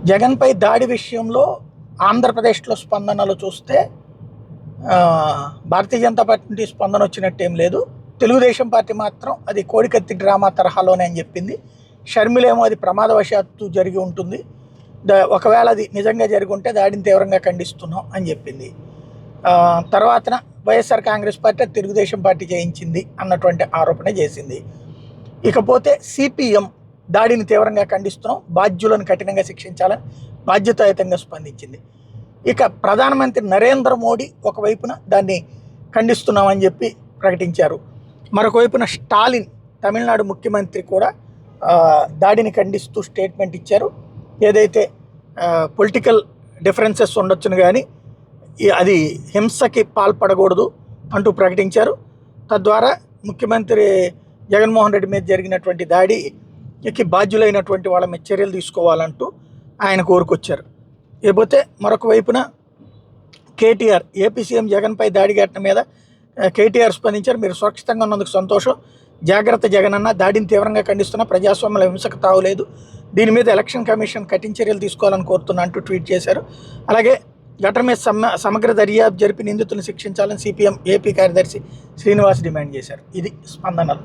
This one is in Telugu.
జగన్పై దాడి విషయంలో ఆంధ్రప్రదేశ్లో స్పందనలు చూస్తే భారతీయ జనతా పార్టీ నుండి స్పందన వచ్చినట్టేం లేదు. తెలుగుదేశం పార్టీ మాత్రం అది కోడికత్తి డ్రామా తరహాలోనే అని చెప్పింది. షర్మిలేమో అది ప్రమాదవశాత్తు జరిగి ఉంటుంది, ఒకవేళ అది నిజంగా జరిగి ఉంటే దాడిని తీవ్రంగా ఖండిస్తున్నాం అని చెప్పింది. తర్వాతన వైఎస్ఆర్ కాంగ్రెస్ పార్టీ తెలుగుదేశం పార్టీ చేయించింది అన్నటువంటి ఆరోపణ చేసింది. ఇకపోతే సిపిఎం దాడిని తీవ్రంగా ఖండిస్తున్నాం, బాధ్యులను కఠినంగా శిక్షించాలని బాధ్యతాయుతంగా స్పందించింది. ఇక ప్రధానమంత్రి నరేంద్ర మోడీ ఒకవైపున దాన్ని ఖండిస్తున్నామని చెప్పి ప్రకటించారు. మరొక వైపున స్టాలిన్ తమిళనాడు ముఖ్యమంత్రి కూడా దాడిని ఖండిస్తూ స్టేట్మెంట్ ఇచ్చారు. ఏదైతే పొలిటికల్ డిఫరెన్సెస్ ఉండొచ్చును కానీ అది హింసకి పాల్పడకూడదు అంటూ ప్రకటించారు. తద్వారా ముఖ్యమంత్రి జగన్మోహన్ రెడ్డి మీద జరిగినటువంటి దాడికి బాధ్యులైనటువంటి వాళ్ళ మీద చర్యలు తీసుకోవాలంటూ ఆయన కోరుకొచ్చారు. లేకపోతే మరొక వైపున కేటీఆర్ ఏపీ సీఎం జగన్పై దాడి ఘటన మీద కేటీఆర్ స్పందించారు. మీరు సురక్షితంగా ఉన్నందుకు సంతోషం, జాగ్రత్త జగనన్న, దాడిని తీవ్రంగా ఖండిస్తున్న, ప్రజాస్వామ్యంలో హింసకు తావులేదు, దీని మీద ఎలక్షన్ కమిషన్ కఠిన చర్యలు తీసుకోవాలని కోరుతున్నా అంటూ ట్వీట్ చేశారు. అలాగే ఘటన మీద సమగ్ర దర్యాప్తు జరిపి నిందితులను శిక్షించాలని సిపిఎం ఏపీ కార్యదర్శి శ్రీనివాస్ డిమాండ్ చేశారు. ఇది స్పందనలు.